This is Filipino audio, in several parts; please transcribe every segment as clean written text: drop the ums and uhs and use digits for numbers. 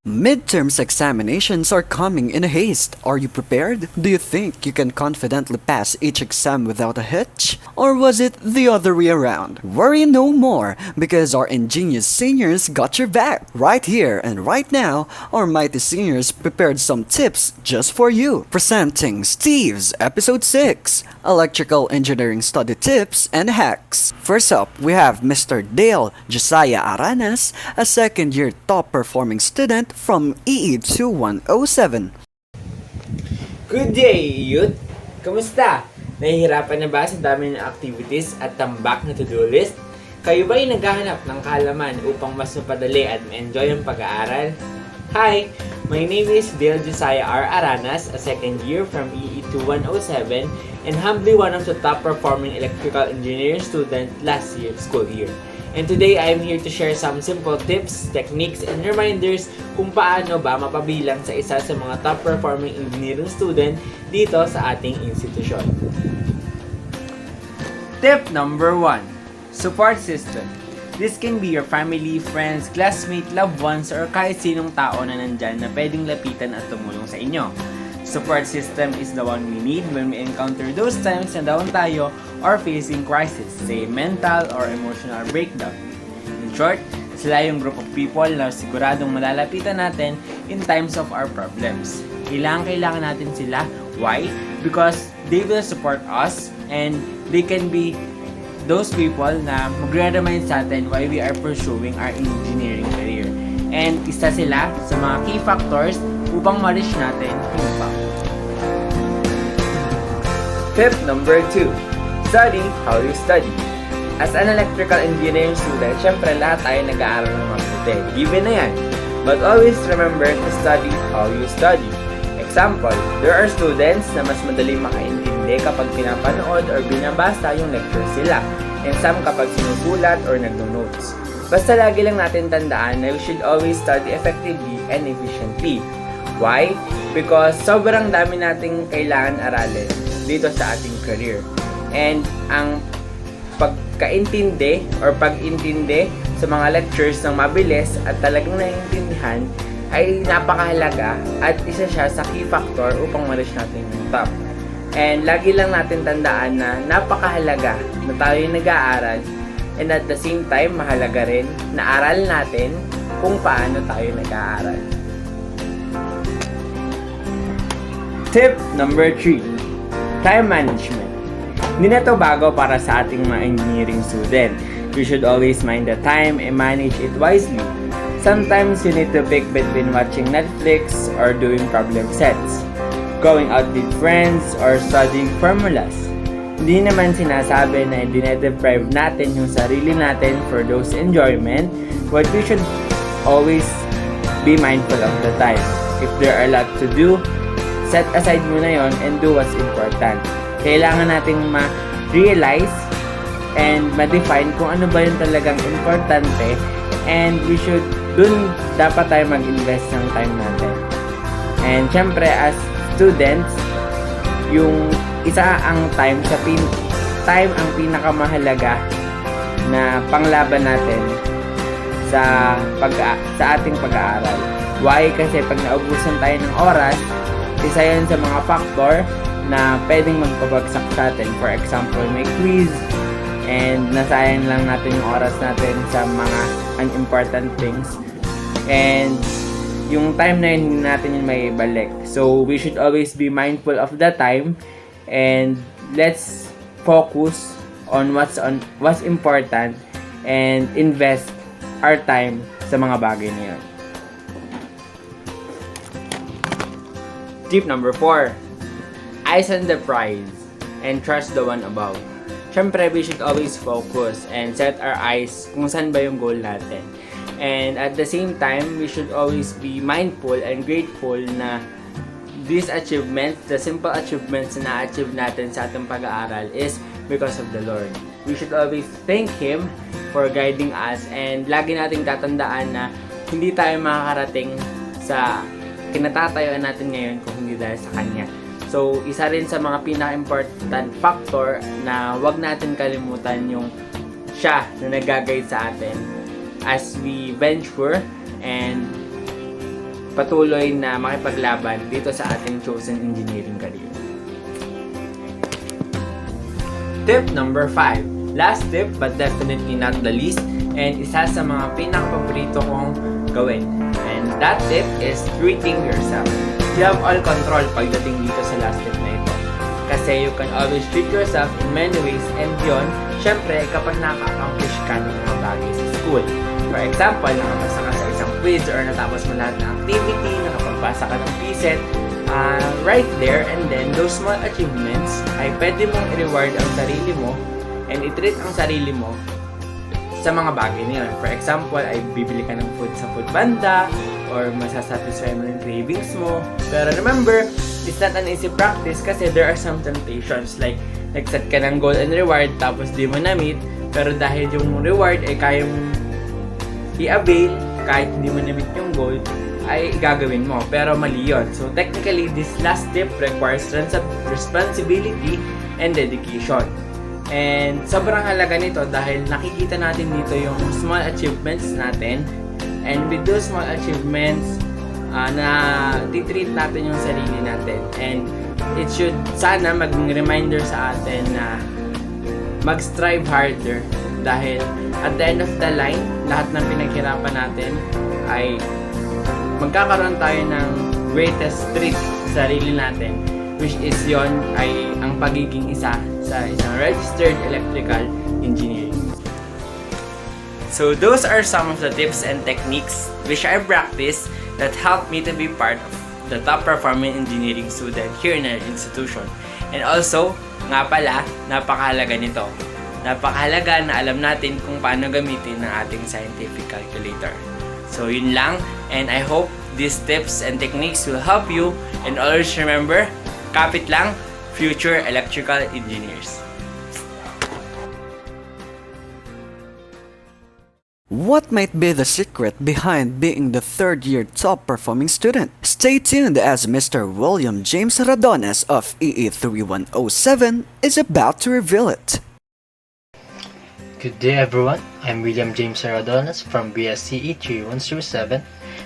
Midterms examinations are coming in a haste. Are you prepared? Do you think you can confidently pass each exam without a hitch? Or was it the other way around? Worry no more, because our ingenious seniors got your back. Right here and right now, our mighty seniors prepared some tips just for you. Presenting STEEVS Episode 6, Electrical Engineering Study Tips and Hacks. First up, we have Mr. Josiah Aranas, a second-year top-performing student from EE 2107. Good day, youth! Kamusta? Nahihirapan na ba sa dami ng activities at tambak na to-do list? Kayo ba ay naghahanap ng kaalaman upang mas mapadali at ma-enjoy ang pag-aaral? Hi! My name is Josiah Aranas, a second year from EE 2107 and humbly one of the top-performing electrical engineering students last school year. And today, I am here to share some simple tips, techniques, and reminders kung paano ba mapabilang sa isa sa mga top-performing engineering student dito sa ating institusyon. Tip number 1. Support system. This can be your family, friends, classmates, loved ones, or kahit sinong tao na nandyan na pwedeng lapitan at tumulong sa inyo. Support system is the one we need when we encounter those times na down tayo or facing crisis, say mental or emotional breakdown. In short, sila yung group of people na siguradong malalapitan natin in times of our problems. Kailangan natin sila. Why? Because they will support us and they can be those people na magre-remind sa atin why we are pursuing our engineering career. And isa sila sa mga key factors upang ma-reach natin yung top. Tip number 2. Study how you study. As an electrical engineering student, syempre lahat tayo nag-aaral ng mabuti. Given na yan. But always remember to study how you study. Example, there are students na mas madali makaintindi kapag pinapanood or binabasa yung lecture sila. And some kapag sinusulat or nagno-notes. Basta lagi lang natin tandaan na we should always study effectively and efficiently. Why? Because sobrang dami nating kailangan aralin dito sa ating career. And ang pagkaintindi or pag-intindi sa mga lectures ng mabilis at talagang naiintindihan ay napakahalaga at isa siya sa key factor upang ma-reach natin yung top. And lagi lang natin tandaan na napakahalaga na tayo yung nag-aaral and at the same time mahalaga rin na aral natin kung paano tayo nag-aaral. Tip number 3. Time management. Hindi na ito bago para sa ating mga engineering student. We should always mind the time and manage it wisely. Sometimes you need to pick between watching Netflix or doing problem sets, going out with friends, or studying formulas. Hindi naman sinasabi na dinedeprive natin yung sarili natin for those enjoyment, but we should always be mindful of the time. If there are a lot to do, set aside muna yon and do what's important. Kailangan nating ma-realize and ma-define kung ano ba yung talagang importante and we should, dun dapat tayo mag-invest ng time natin. And syempre as students, yung isa ang time ang pinakamahalaga na panglaban natin sa ating pag-aaral. Why? Kasi pag naubusan tayo ng oras, isa yan sa mga factor na pwedeng magpabagsak sa atin. For example, may quiz and nasayang lang natin yung oras natin sa mga unimportant things. And yung time na yun, hindi natin yun may balik. So, we should always be mindful of the time and let's focus on what's important and invest our time sa mga bagay na yun. Tip number 4. Eyes on the prize and trust the one above. Syempre, we should always focus and set our eyes kung saan ba yung goal natin. And at the same time, we should always be mindful and grateful na these achievements, the simple achievements na na-achieve natin sa ating pag-aaral is because of the Lord. We should always thank Him for guiding us and lagi nating tatandaan na hindi tayo makakarating sa kinatatayuan natin ngayon kung hindi dahil sa Kanya. So, isa rin sa mga pinaka-important factor na wag natin kalimutan yung siya na nag-guide sa atin as we venture and patuloy na makipaglaban dito sa ating chosen engineering career. Tip number 5. Last tip but definitely not the least, and isa sa mga pinaka-paborito kong gawin. And that tip is treating yourself. You have all control pagdating dito sa last tip na ito. Kasi you can always treat yourself in many ways, and yun, syempre, kapag naka-accomplish ka ng mga bagay sa school. For example, nakapasa ka sa isang quiz or natapos mo lahat ng activity, nakapagpasa ka ng PSET, right there and then, those small achievements ay pwede mong i-reward ang sarili mo and i-treat ang sarili mo sa mga bagay na yun. For example, ay bibili ka ng food sa food banda or masasatisfy mo yung cravings mo. Pero remember, it's not an easy practice kasi there are some temptations like nag-set ka ng goal and reward tapos di mo na-meet, pero dahil yung reward ay kaya mong i-avail kahit hindi mo na-meet yung goal, ay gagawin mo. Pero mali yun. So technically, this last tip requires responsibility and dedication. And sobrang halaga nito dahil nakikita natin dito yung small achievements natin. And with those small achievements, na titreat natin yung sarili natin. And it should sana maging reminder sa atin na mag-strive harder. Dahil at the end of the line, lahat ng pinaghirapan natin ay magkakaroon tayo ng greatest treat sa sarili natin, which is yon ay ang pagiging isa sa isang registered electrical engineer. So those are some of the tips and techniques which I practice that help me to be part of the top performing engineering student here in our institution. And also, nga pala, napakahalaga nito. Napakahalaga na alam natin kung paano gamitin ang ating scientific calculator. So yun lang, and I hope these tips and techniques will help you, and always remember, kapit lang, future electrical engineers. What might be the secret behind being the third-year top-performing student? Stay tuned as Mr. William James Radones of EE 3107 is about to reveal it. Good day everyone, I'm William James Radones from BSCE 3107,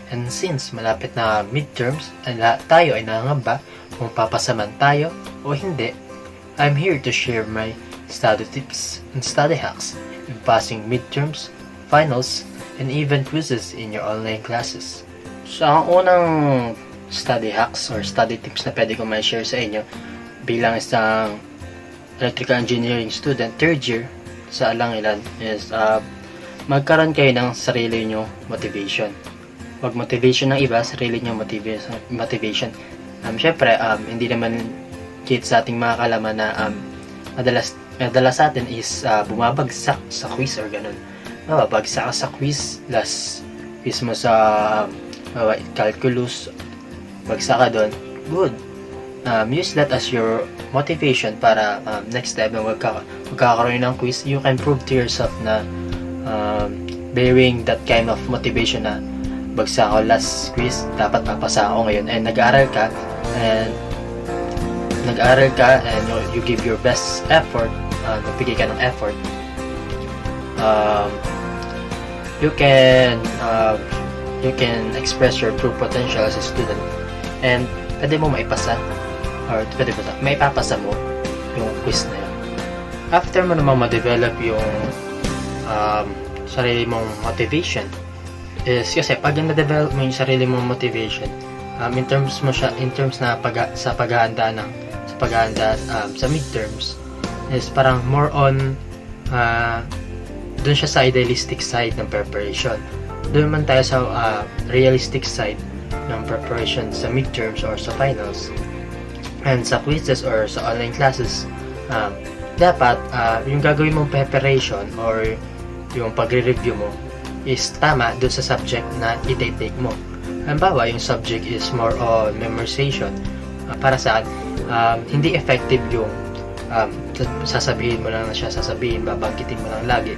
and since malapit na midterms and lahat tayo ay nangangamba kung papasaman tayo o hindi, I'm here to share my study tips and study hacks in passing midterms, finals, and even quizzes in your online classes. So ang unang study hacks or study tips na pwede ko may share sa inyo bilang isang electrical engineering student third year sa Alangilan is magkaroon kayo ng sarili nyo motivation. Wag motivation ng iba, sarili nyo motivation. Syempre, hindi naman kit sa ating mga kalaman na madalas sa atin is bumabagsak sa quiz or ganun. Mababagsak ka sa quiz, last quiz mo sa calculus, bagsak ka doon, good. Use that as your motivation para next time na magkakaroon ng quiz, you can prove to yourself na bearing that kind of motivation na bagsak ako last quiz, dapat papasa ako ngayon, and nag-aaral ka and you give your best effort, nagbigay ka ng effort, you can express your true potential as a student, and pwede mo maipasa or may papasa mo yung quiz na yun. After mo naman ma-develop yung sarili mong motivation is kasi pag na-develop mo yung sarili mong motivation, in terms na sa paghahanda sa midterms is parang more on dun siya sa idealistic side ng preparation. Doon man tayo sa realistic side ng preparation sa midterms or sa finals. And sa quizzes or sa online classes, dapat yung gagawin mong preparation or yung pagre-review mo is tama doon sa subject na i-take mo. Halimbawa, yung subject is more on memorization. Para saan, hindi effective yung sasabihin mo lang na siya sasabihin, babangkitin mo lang lagi.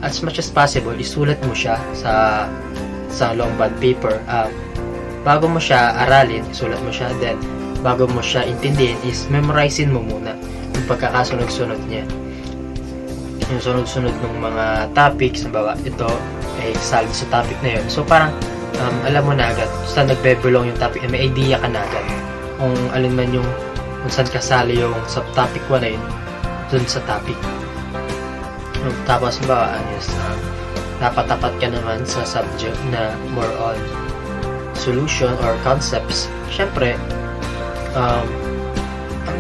As much as possible, isulat mo siya sa long bond paper. Bago mo siya aralin, isulat mo siya, then bago mo siya intindihin is memorizein mo muna yung pagkakasunod-sunod niya, yung sunod-sunod ng mga topics. Halimbawa, ito ay salad sa topic na yun, so parang alam mo na agad saan nagbe-belong yung topic, may idea ka na agad kung alin man yung kung saan kasali yung subtopic 1 na yun dun sa topic. Tapos ba is dapat tapat ka naman sa subject na more on solution or concepts. Syempre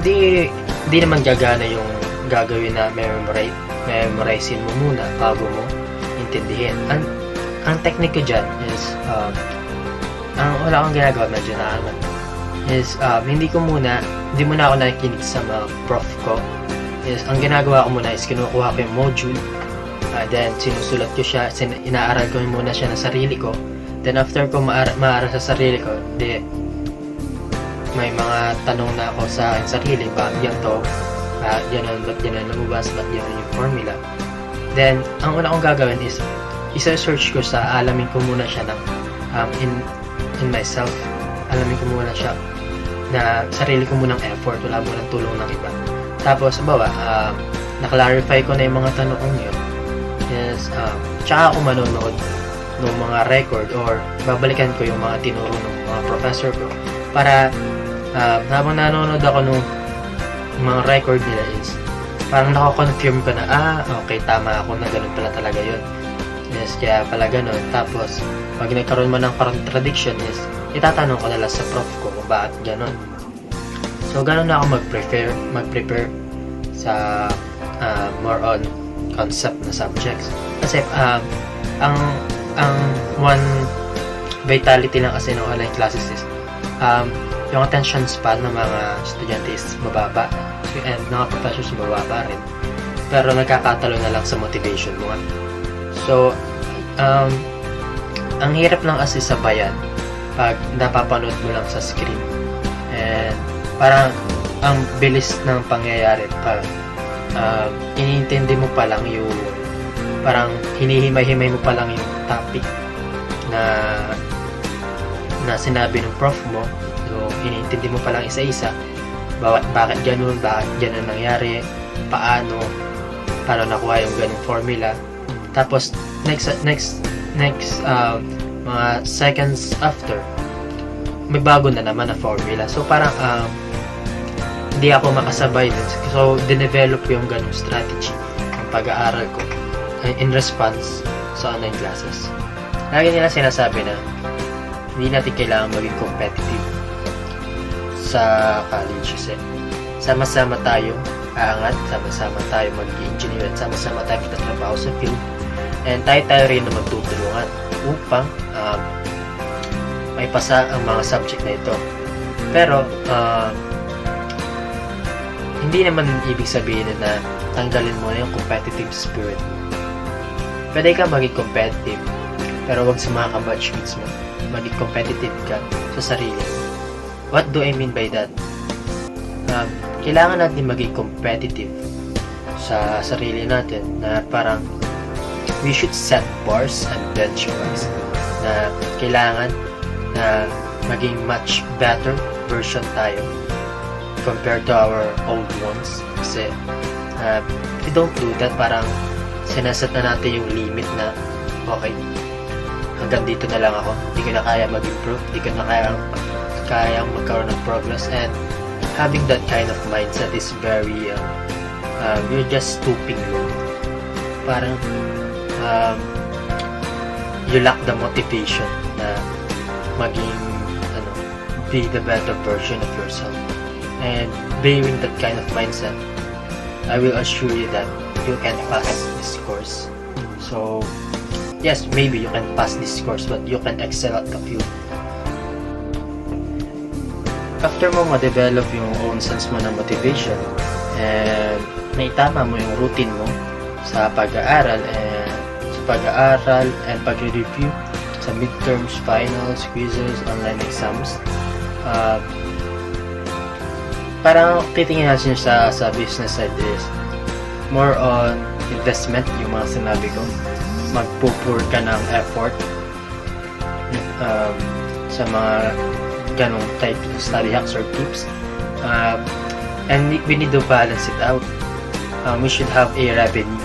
di naman gagana yung gagawin na memorizein mo muna bago mo intindihin. Ang technique ko dyan is ang wala akong ginagawa, medyo naman is hindi muna ako nakikinig sa mga prof ko. Is ang ginagawa ko muna is kinukuha ko yung module, then sinusulat ko siya, inaaral ko muna siya ng sarili ko. Then after ko maaral sa sarili ko, may mga tanong na ako sa akin sarili, bakit yan to, ba't yan lumabas, ba't yan yung formula. Then ang una kong gagawin is isa-search ko alamin ko muna siya ng in myself, alamin ko muna siya na sarili ko munang effort, wala munang tulong ng iba. Tapos na-clarify ko na yung mga tanong kong yun. Yes, tsaka ako manonood ng mga record or babalikan ko yung mga tinuro ng mga professor ko para habang nanonood ako ng mga record nila is parang nako-confirm ko na okay, tama ako na ganun pala talaga yun. Yes, kaya pala ganun. Tapos pag nagkaroon man ng contradiction is itatanong ko nila sa prof ko kung bakit ganun. So ganun na ako mag-prepare sa more on concept na subjects. Kasi ang one vitality lang kasi ng online classes is yung attention span ng mga estudyante is mababa and mga professors mababa rin, pero nagkakatalo na lang sa motivation mo. So ang hirap lang kasi sabayan pag napapanood mo lang sa screen, and parang ang bilis ng pangyayari pag iniintindi mo pa lang yung parang hinihimay-himay mo pa lang yung topic na sinabi ng prof mo. So iniintindi mo pa lang isa-isa bakit ganun nangyari, paano nakuha yung ganung formula. Tapos next mga seconds after may bago na naman na formula. So parang hindi ako makasabay din. So dinevelop ko yung ganung strategy ng pag-aaral ko in response sa online classes. Lagi nila sinasabi na hindi natin kailangan maging competitive sa college kasi sama-sama tayo aangat, sama-sama tayo mag-engineer at sama-sama tayo magtatrabaho sa field, and tayo rin na magtutulungan upang may pasa ang mga subject na ito. Pero hindi naman ibig sabihin na tanggalin mo na yung competitive spirit. Pwede ka maging competitive, pero wag sa mga kabatchmates mo. Maging competitive ka sa sarili mo. What do I mean by that? Kailangan natin maging competitive sa sarili natin, na parang we should set bars and benchmarks na kailangan na maging much better version tayo compared to our old ones. Kasi if we don't do that, parang sinaset na natin yung limit na okay, hanggang dito na lang ako, hindi ko na kaya mag-improve, hindi ko na kaya magkaroon ng progress. And having that kind of mindset is very you're just stooping low. Parang you lack the motivation na maging be the better version of yourself. And bearing that kind of mindset, I will assure you that you can pass this course. So yes, maybe you can pass this course, but you can excel at the field. After mo ma-develop yung own sense mo ng motivation and naitama mo yung routine mo sa pag-aaral and pag-review sa midterms, finals, quizzes, online exams, parang titingin natin sa business side is more on investment, yung mga sinabi ko. Magpupur ka ng effort sa mga ganong type of study hacks or tips, and we need to balance it out. We should have a revenue.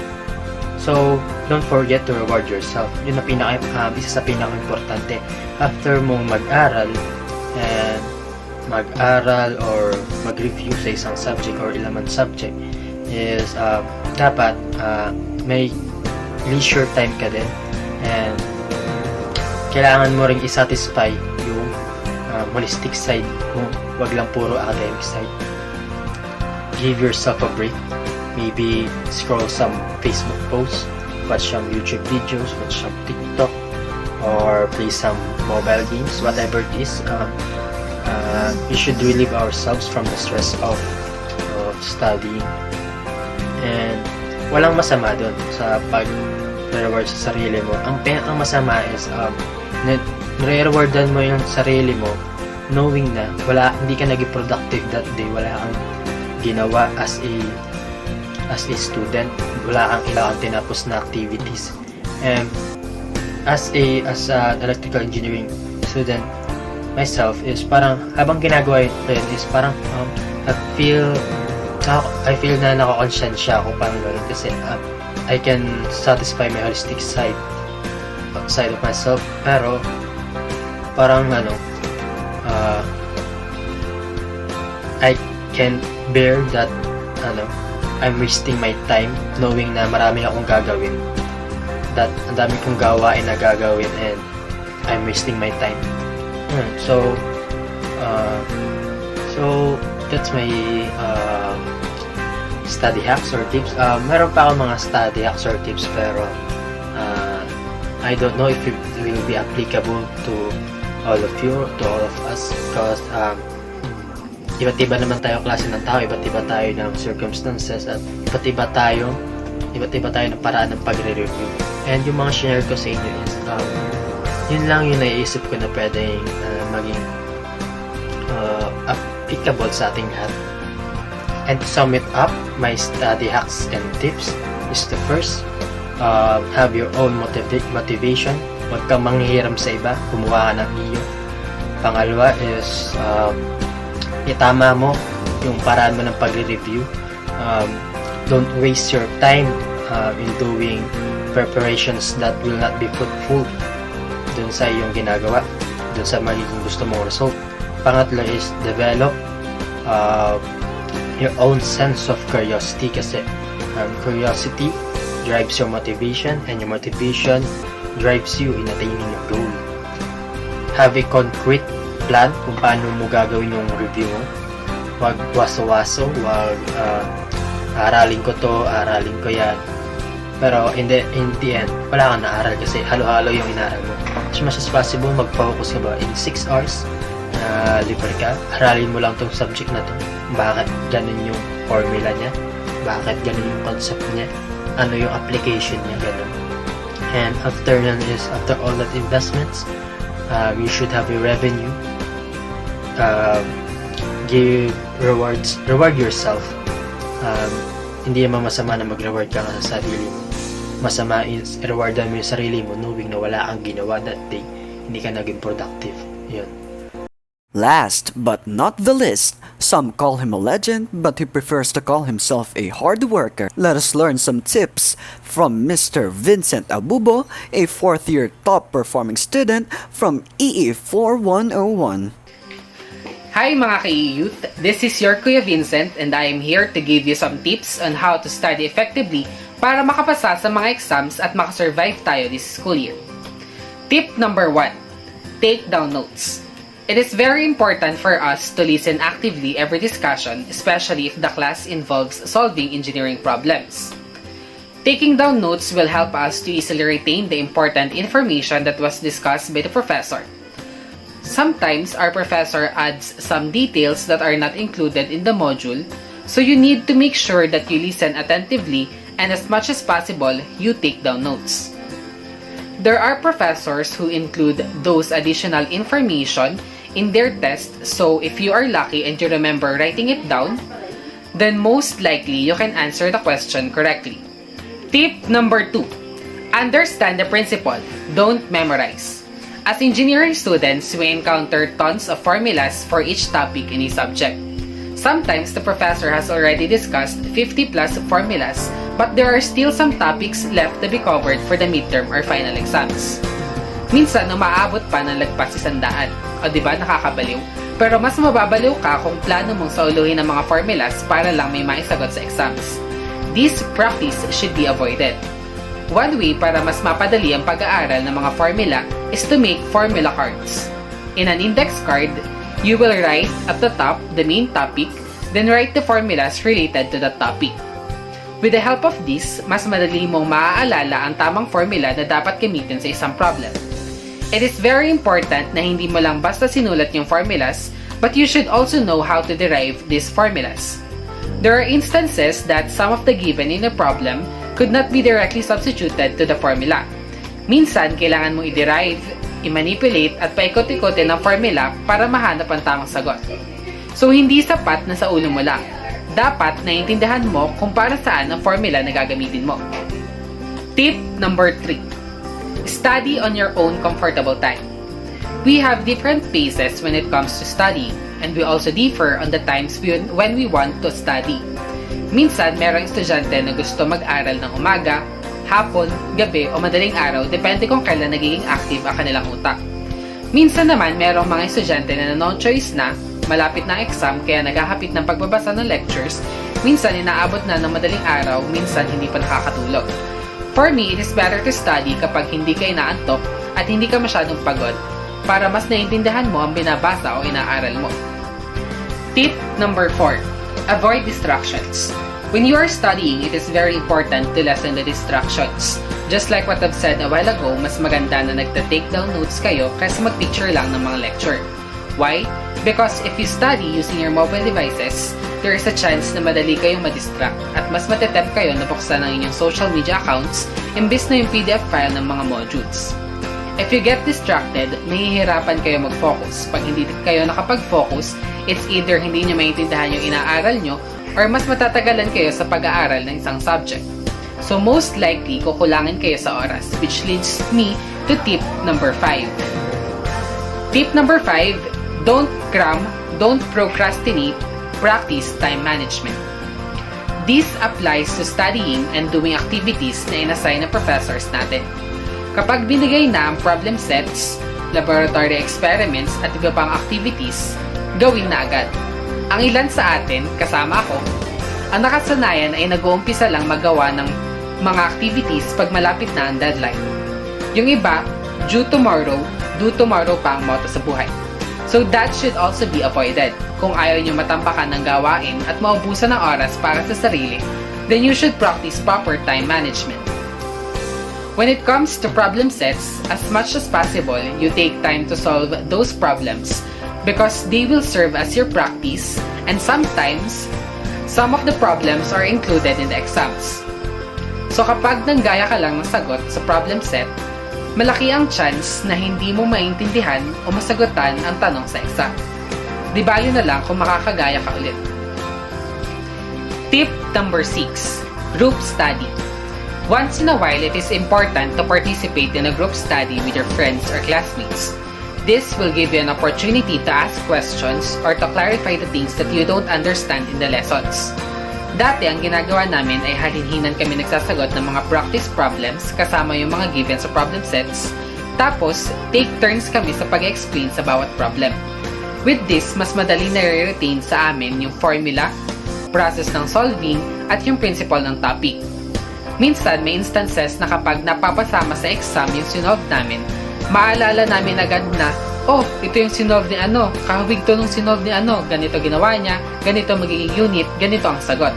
So, don't forget to reward yourself. Yun ang isa sa pinaka-importante. After mong mag-aral or mag-review sa isang subject or ilang subject is dapat may leisure time ka din, and kailangan mo ring i-satisfy yung holistic side mo, wag lang puro academic side. Give yourself a break, maybe scroll some Facebook posts, watch some YouTube videos, watch some TikTok, or play some mobile games, whatever it is. We should relieve ourselves from the stress of studying, and walang masama doon sa pag-reward sa sarili mo. Ang masama is nire-rewardan mo yung sarili mo knowing na hindi ka naging productive that day, wala kang ginawa as a student, wala kang tinapos na activities. And as an electrical engineering student myself, is parang habang ginagawa yun is parang I feel na nakakonsensya ako, parang gano'n, kasi I can satisfy my holistic side of myself, pero parang I can bear that I'm wasting my time knowing na marami akong gagawin, that ang dami kong gawain na gagawin, and I'm wasting my time. So that's my study hacks or tips. Meron pa akong mga study hacks or tips, pero I don't know if it will be applicable to all of you, to all of us, because iba't iba naman tayo klase ng tao, iba't iba tayo ng circumstances, at iba't iba tayo ng paraan ng pagre-review. And yung mga share ko sa inyo is yun lang yung naiisip ko na pwedeng maging applicable sa ating lahat. And to sum it up, my study hacks and tips is the first, have your own motivation. Huwag kang manghihiram sa iba, gumawa ka ng iyo. Pangalawa is itama mo yung paraan mo ng pagre-review. Don't waste your time in doing preparations that will not be fruitful dun sa iyong ginagawa, dun sa magiging gusto mong result. Pangatlo is develop your own sense of curiosity, kasi curiosity drives your motivation, and your motivation drives you in attaining your goal. Have a concrete plan kung paano mo gagawin yung review mo. Wag waso-waso, wag aralin ko to, aralin ko yan, pero in the end wala kang naaral kasi halo-halo yung inaral mo. As much as possible, mag-focus ka ba in 6 hours na libre ka, aralin mo lang tong subject na to, bakit ganun yung formula niya, bakit ganun yung concept niya, ano yung application niya, ganun. And after all that investments, you should have a revenue. Reward yourself. Hindi naman masama na mag-reward ka sa sarili mo. Masama is rewardan mo yung sarili mo knowing na wala kang ginawa that day, hindi ka naging productive. Yun. Last but not the least, some call him a legend, but he prefers to call himself a hard worker. Let us learn some tips from Mr. Vincent Abubo, a 4th-year top-performing student from EE 4101. Hi mga ka-EE youth, this is your Kuya Vincent, and I am here to give you some tips on how to study effectively para makapasa sa mga exams at makasurvive tayo this school year. Tip number 1, take down notes. It is very important for us to listen actively every discussion, especially if the class involves solving engineering problems. Taking down notes will help us to easily retain the important information that was discussed by the professor. Sometimes our professor adds some details that are not included in the module, so you need to make sure that you listen attentively, and as much as possible, you take down notes. There are professors who include those additional information in their test, so if you are lucky and you remember writing it down, then most likely you can answer the question correctly. Tip number 2, understand the principle, don't memorize. As engineering students, we encounter tons of formulas for each topic in a subject. Sometimes the professor has already discussed 50 plus formulas, but there are still some topics left to be covered for the midterm or final exams. Minsan, umaabot pa ng lagpas 100. O diba, nakakabaliw? Pero mas mababaliw ka kung plano mong sauluhin ang mga formulas para lang may maisagot sa exams. This practice should be avoided. One way para mas mapadali ang pag-aaral ng mga formula is to make formula cards. In an index card, you will write at the top the main topic, then write the formulas related to that topic. With the help of this, mas madali mong maaalala ang tamang formula na dapat gamitin sa isang problem. It is very important na hindi mo lang basta sinulat yung formulas, but you should also know how to derive these formulas. There are instances that some of the given in a problem could not be directly substituted to the formula. Minsan, kailangan mong i-derive, i-manipulate at paikot-ikotin ng formula para mahanap ang tamang sagot. So, hindi sapat na sa ulo mo lang. Dapat naiintindihan mo kung para saan ang formula na gagamitin mo. Tip number 3. Study on your own comfortable time. We have different paces when it comes to studying, and we also differ on the times when we want to study. Minsan, merong estudyante na gusto mag-aral ng umaga, hapon, gabi o madaling araw depende kung kailan nagiging active ang kanilang utak. Minsan naman, merong mga estudyante na no-choice na, malapit na exam kaya naghahapit ng pagbabasa ng lectures, minsan inaabot na ng madaling araw, minsan hindi pa nakakatulog. For me, it is better to study kapag hindi ka inaantok at hindi ka masyadong pagod para mas naiintindihan mo ang binabasa o inaaral mo. Tip number 4. Avoid distractions. When you are studying, it is very important to lessen the distractions. Just like what I've said a while ago, mas maganda na nagta-take down notes kayo kaysa mag-picture lang ng mga lecture. Why? Because if you study using your mobile devices, there is a chance na madali kayong madistract at mas matetempt kayo na buksan ang inyong social media accounts imbis na yung PDF file ng mga modules. If you get distracted, mahihirapan kayo mag-focus. Pag hindi kayo nakapag-focus, it's either hindi nyo maintindihan yung inaaral nyo or mas matatagalan kayo sa pag-aaral ng isang subject. So most likely, kukulangin kayo sa oras, which leads me to tip number 5. Tip number 5, don't cram, don't procrastinate, practice time management. This applies to studying and doing activities na inassign ng professors natin. Kapag binigay na ang problem sets, laboratory experiments at iba pang activities, gawin na agad. Ang ilan sa atin, kasama ako, ang nakasanayan ay nag-uumpisa lang magawa ng mga activities pag malapit na ang deadline. Yung iba, do tomorrow pa ang motto sa buhay. So that should also be avoided. Kung ayaw nyo matampakan ng gawain at maubusan ng oras para sa sarili, then you should practice proper time management. When it comes to problem sets, as much as possible, you take time to solve those problems because they will serve as your practice, and sometimes, some of the problems are included in the exams. So kapag nanggaya ka lang ng sagot sa problem set, malaki ang chance na hindi mo maintindihan o masagutan ang tanong sa exam. Di bali na lang kung makakagaya ka ulit. Tip number 6. Group study. Once in a while, it is important to participate in a group study with your friends or classmates. This will give you an opportunity to ask questions or to clarify the things that you don't understand in the lessons. Dati, ang ginagawa namin ay halinhinan kami nagsasagot ng mga practice problems kasama yung mga given sa problem sets. Tapos, take turns kami sa pag-explain sa bawat problem. With this, mas madali na re-retain sa amin yung formula, process ng solving, at yung principle ng topic. Minsan, may instances na kapag napapasama sa exam yung sinolve namin, maalala namin agad na, oh, ito yung sinolve ni ano, kahawig to nung sinolve ni ano, ganito ginawa niya, ganito magiging unit, ganito ang sagot.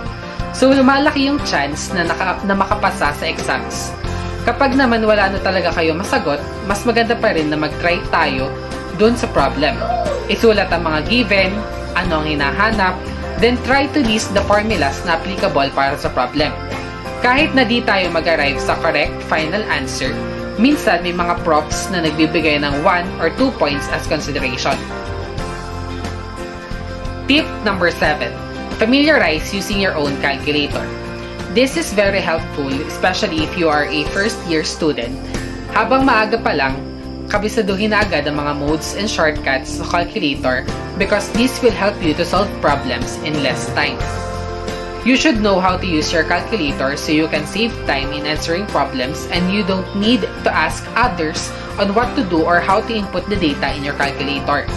So, lumalaki yung chance na makapasa sa exams. Kapag naman wala na talaga kayo masagot, mas maganda pa rin na mag-try tayo dun sa problem. Isulat ang mga given, ano ang hinahanap, then try to list the formulas na applicable para sa problem. Kahit na di tayo mag-arrive sa correct final answer, minsan may mga profs na nagbibigay ng 1 or 2 points as consideration. Tip number 7. Familiarize using your own calculator. This is very helpful, especially if you are a first-year student. Habang maaga pa lang, kabisaduhin na agad ang mga modes and shortcuts sa calculator because this will help you to solve problems in less time. You should know how to use your calculator so you can save time in answering problems and you don't need to ask others on what to do or how to input the data in your calculator.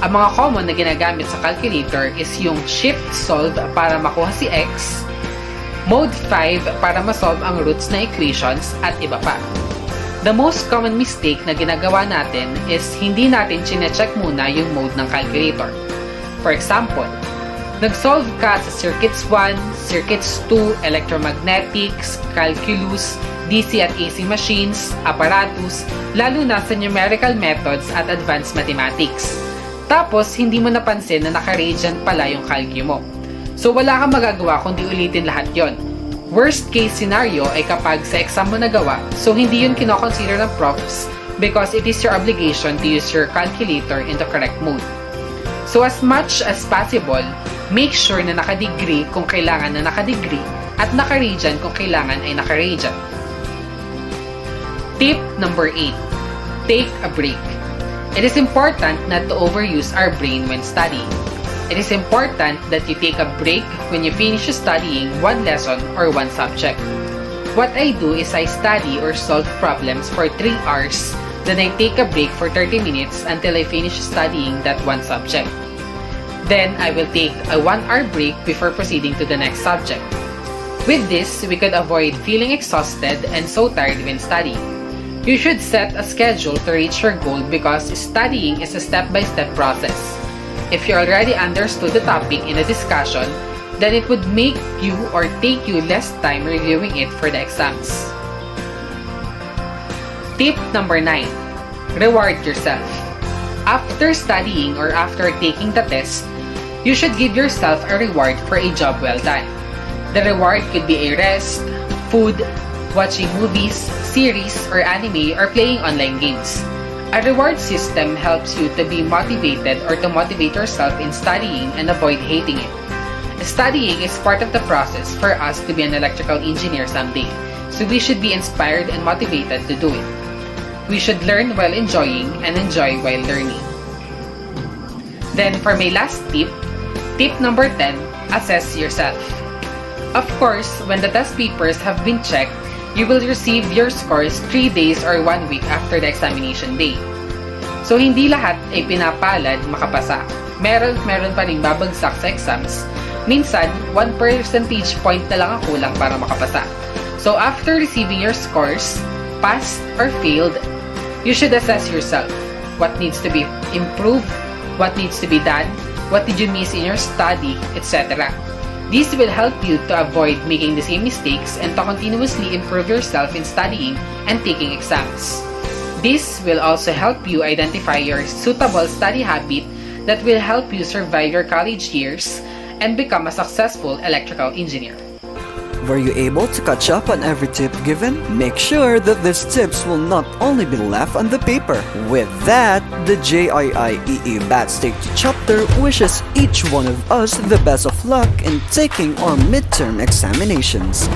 Ang mga common na ginagamit sa calculator is yung Shift Solve para makuha si X, Mode 5 para masolve ang roots na equations, at iba pa. The most common mistake na ginagawa natin is hindi natin chine-check muna yung mode ng calculator. For example, nag-solve ka sa Circuits 1, Circuits 2, Electromagnetics, Calculus, DC at AC machines, apparatus, lalo na sa numerical methods at advanced mathematics. Tapos, hindi mo napansin na naka-radian pala yung calcu mo. So, wala kang magagawa kundi ulitin lahat yon. Worst case scenario ay kapag sa exam mo nagawa, so hindi yun kinoconsider ng profs because it is your obligation to use your calculator in the correct mode. So, as much as possible, make sure na naka-degree kung kailangan na naka-degree at naka-radian kung kailangan ay naka-radian. Tip number 8. Take a break. It is important not to overuse our brain when studying. It is important that you take a break when you finish studying one lesson or one subject. What I do is I study or solve problems for 3 hours, then I take a break for 30 minutes until I finish studying that one subject. Then I will take a 1-hour break before proceeding to the next subject. With this, we could avoid feeling exhausted and so tired when studying. You should set a schedule to reach your goal because studying is a step-by-step process. If you already understood the topic in a discussion, then it would make you or take you less time reviewing it for the exams. Tip number 9. Reward yourself. After studying or after taking the test, you should give yourself a reward for a job well done. The reward could be a rest, food, watching movies, series, or anime, or playing online games. A reward system helps you to be motivated or to motivate yourself in studying and avoid hating it. Studying is part of the process for us to be an electrical engineer someday, so we should be inspired and motivated to do it. We should learn while enjoying and enjoy while learning. Then for my last tip, tip number 10, assess yourself. Of course, when the test papers have been checked, you will receive your scores 3 days or 1 week after the examination day. So, hindi lahat ay pinapalad makapasa. Meron pa rin babagsak sa exams. Minsan, 1 percentage point na lang ang kulang para makapasa. So, after receiving your scores, passed or failed, you should assess yourself. What needs to be improved, what needs to be done, what did you miss in your study, etc. This will help you to avoid making the same mistakes and to continuously improve yourself in studying and taking exams. This will also help you identify your suitable study habit that will help you survive your college years and become a successful electrical engineer. Were you able to catch up on every tip given? Make sure that these tips will not only be left on the paper. With that, the 𝙎𝙖𝙎𝙎𝙬 Batch State chapter wishes each one of us the best of luck in taking our midterm examinations.